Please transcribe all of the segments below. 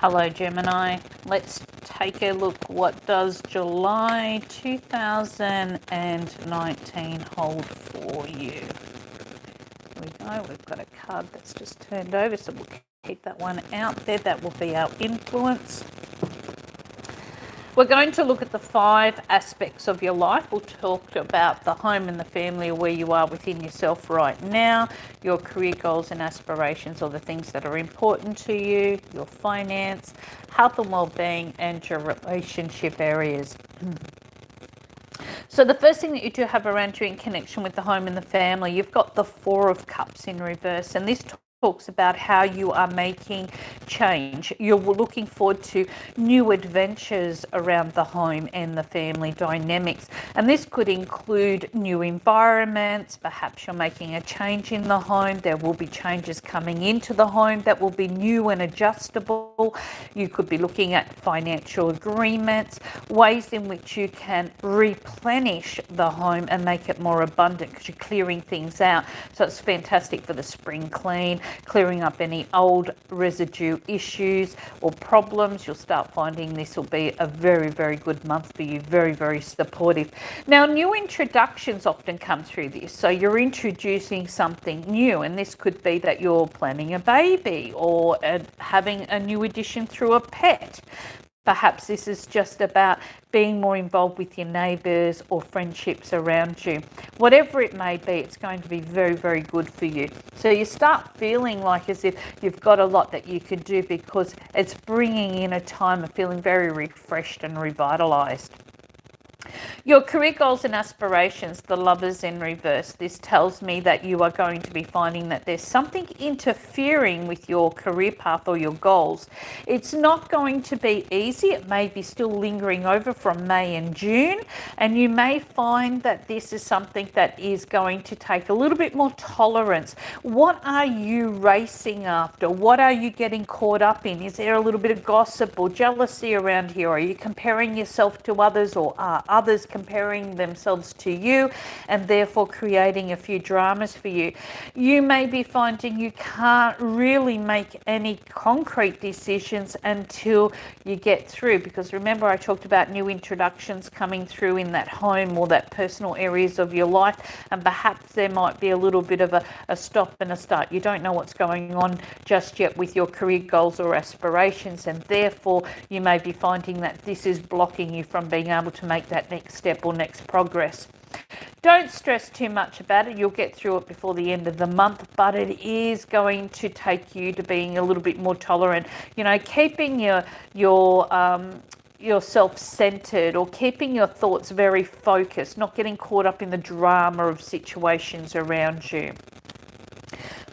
Hello Gemini, let's take a look. What does July 2019 hold for you? Here we go, we've got a card that's just turned over, so we'll keep that one out there. That will be our influence. We're going to look at the 5 aspects of your life. We'll talk about the home and the family, or where you are within yourself right now, your career goals and aspirations, or the things that are important to you, your finance, health and well-being, and your relationship areas. So the first thing that you do have around you in connection with the home and the family, you've got the 4 of Cups in reverse, and this talks about how you are making change. You're looking forward to new adventures around the home and the family dynamics, and this could include new environments. Perhaps you're making a change in the home. There will be changes coming into the home that will be new and adjustable. You could be looking at financial agreements, ways in which you can replenish the home and make it more abundant because you're clearing things out. So it's fantastic for the spring clean, clearing up any old residue issues or problems. You'll start finding this will be a very, very good month for you. Very, very supportive. Now, new introductions often come through this. So you're introducing something new, and this could be that you're planning a baby or having a new addition through a pet. Perhaps this is just about being more involved with your neighbours or friendships around you. Whatever it may be, it's going to be very, very good for you. So you start feeling like as if you've got a lot that you could do because it's bringing in a time of feeling very refreshed and revitalised. Your career goals and aspirations, the Lovers in reverse. This tells me that you are going to be finding that there's something interfering with your career path or your goals. It's not going to be easy. It may be still lingering over from May and June, and you may find that this is something that is going to take a little bit more tolerance. What are you racing after? What are you getting caught up in? Is there a little bit of gossip or jealousy around here? Are you comparing yourself to others, or are others comparing themselves to you and therefore creating a few dramas for you? You may be finding you can't really make any concrete decisions until you get through, because remember I talked about new introductions coming through in that home or that personal areas of your life, and perhaps there might be a little bit of a stop and a start. You don't know what's going on just yet with your career goals or aspirations, and therefore you may be finding that this is blocking you from being able to make that next step or next progress. Don't stress too much about it. You'll get through it before the end of the month, but it is going to take you to being a little bit more tolerant. You know, keeping yourself centered, or keeping your thoughts very focused, not getting caught up in the drama of situations around you.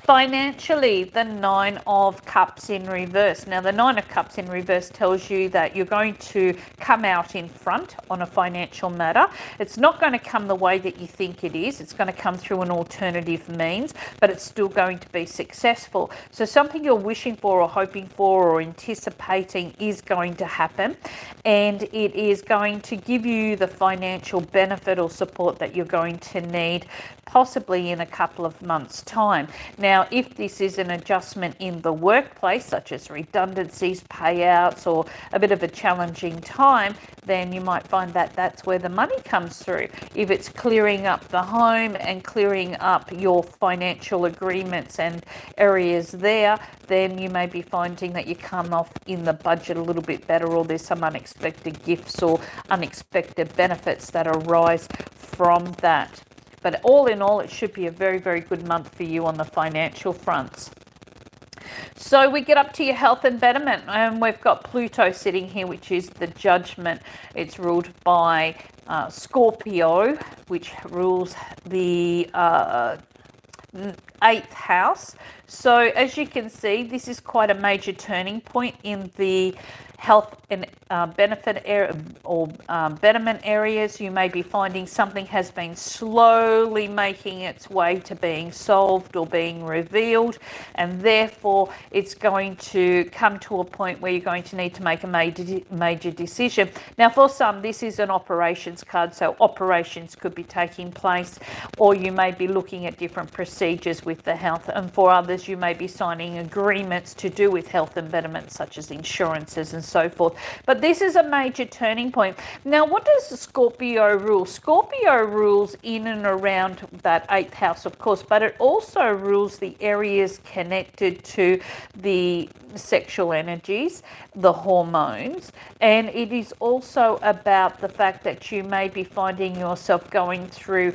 Financially, the 9 of Cups in reverse. Now, the 9 of Cups in reverse tells you that you're going to come out in front on a financial matter. It's not going to come the way that you think it is. It's going to come through an alternative means, but it's still going to be successful. So something you're wishing for or hoping for or anticipating is going to happen, and it is going to give you the financial benefit or support that you're going to need, possibly in a couple of months' time. Now, if this is an adjustment in the workplace, such as redundancies, payouts, or a bit of a challenging time, then you might find that that's where the money comes through. If it's clearing up the home and clearing up your financial agreements and areas there, then you may be finding that you come off in the budget a little bit better, or there's some unexpected gifts or unexpected benefits that arise from that. But all in all, it should be a very, very good month for you on the financial fronts. So we get up to your health and betterment, and we've got Pluto sitting here, which is the judgment. It's ruled by Scorpio, which rules the 8th house. So as you can see, this is quite a major turning point in the health and benefit area or betterment areas. You may be finding something has been slowly making its way to being solved or being revealed, and therefore it's going to come to a point where you're going to need to make a major decision. Now, for some, this is an operations card, so operations could be taking place, or you may be looking at different procedures with the health, and for others you may be signing agreements to do with health and betterment, such as insurances and so forth. But this is a major turning point. Now, what does Scorpio rule? Scorpio rules in and around that 8th house, of course, but it also rules the areas connected to the sexual energies, the hormones, and it is also about the fact that you may be finding yourself going through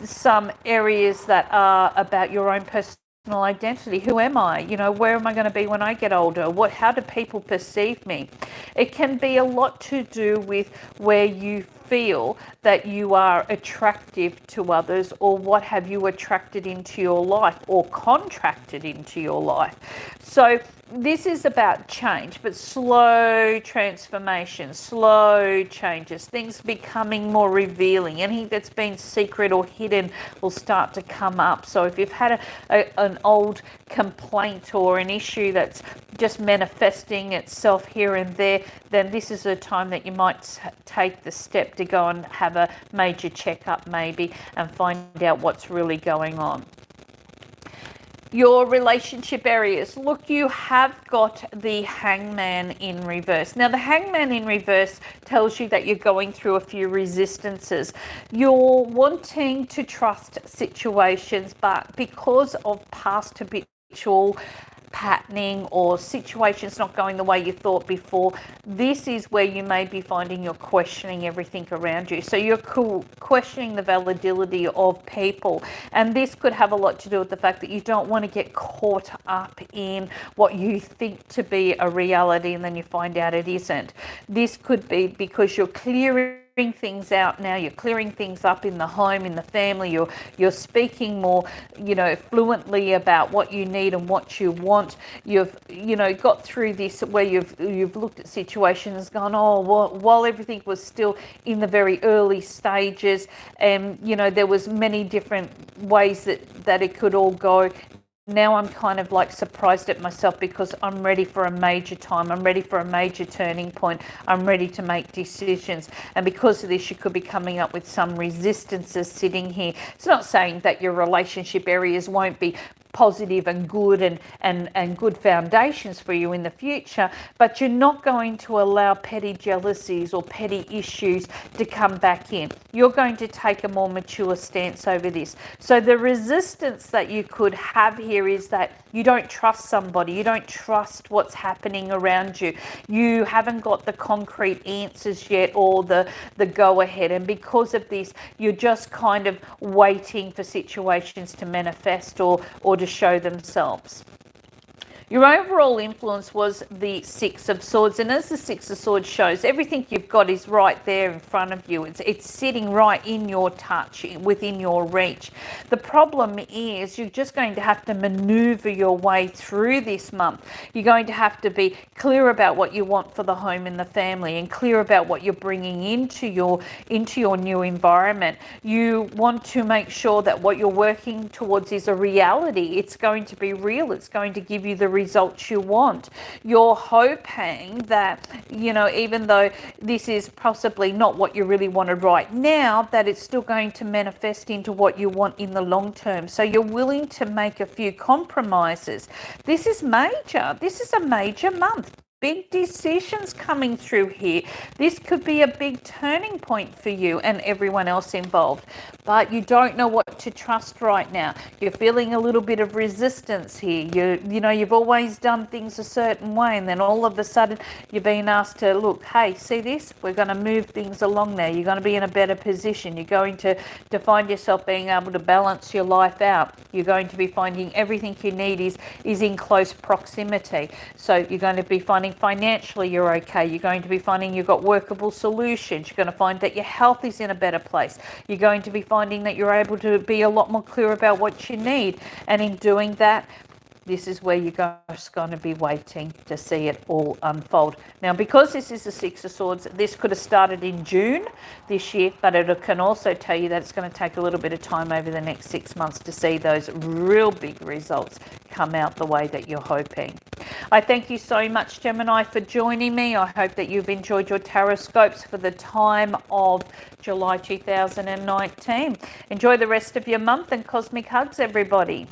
some areas that are about your own personal identity. Who am I? You know, where am I going to be when I get older? How do people perceive me? It can be a lot to do with where you feel that you are attractive to others, or what have you attracted into your life or contracted into your life. So this is about change, but slow transformation, slow changes, things becoming more revealing. Anything that's been secret or hidden will start to come up. So if you've had an old complaint or an issue that's just manifesting itself here and there, then this is a time that you might take the step to go and have a major checkup maybe and find out what's really going on. Your relationship areas. Look, you have got the Hangman in reverse. Now, the Hangman in reverse tells you that you're going through a few resistances. You're wanting to trust situations, but because of past habitual patterning or situations not going the way you thought before, this is where you may be finding you're questioning everything around you. So you're questioning the validity of people, and this could have a lot to do with the fact that you don't want to get caught up in what you think to be a reality and then you find out it isn't. This could be because you're clearing things out now, you're clearing things up in the home, in the family, you're speaking more, fluently about what you need and what you want. You've got through this where you've looked at situations, gone, while everything was still in the very early stages, and there was many different ways that it could all go. Now I'm kind of like surprised at myself because I'm ready for a major time. I'm ready for a major turning point. I'm ready to make decisions. And because of this, you could be coming up with some resistances sitting here. It's not saying that your relationship areas won't be positive and good and good foundations for you in the future, but you're not going to allow petty jealousies or petty issues to come back in. You're going to take a more mature stance over this. So the resistance that you could have here is that you don't trust somebody, you don't trust what's happening around you, you haven't got the concrete answers yet or the go ahead, and because of this you're just kind of waiting for situations to manifest or to show themselves. Your overall influence was the Six of Swords, and as the Six of Swords shows, everything you've got is right there in front of you. It's sitting right in your touch, within your reach. The problem is you're just going to have to maneuver your way through this month. You're going to have to be clear about what you want for the home and the family, and clear about what you're bringing into your new environment. You want to make sure that what you're working towards is a reality. It's going to be real. It's going to give you the results you want. You're hoping that, even though this is possibly not what you really wanted right now, that it's still going to manifest into what you want in the long term. So you're willing to make a few compromises. This is major. This is a major month. Big decisions coming through here. This could be a big turning point for you and everyone else involved, but you don't know what to trust right now. You're feeling a little bit of resistance here. You've always done things a certain way, and then all of a sudden you're being asked to look, hey, see this? We're going to move things along now. You're going to be in a better position. You're going to find yourself being able to balance your life out. You're going to be finding everything you need is in close proximity. So you're going to be finding financially you're okay. You're going to be finding you've got workable solutions. You're going to find that your health is in a better place. You're going to be finding that you're able to be a lot more clear about what you need. And in doing that, this is where you're just going to be waiting to see it all unfold. Now, because this is the Six of Swords, this could have started in June this year, but it can also tell you that it's going to take a little bit of time over the next 6 months to see those real big results come out the way that you're hoping. I thank you so much, Gemini, for joining me. I hope that you've enjoyed your Tarotscopes for the time of July 2019. Enjoy the rest of your month, and cosmic hugs, everybody.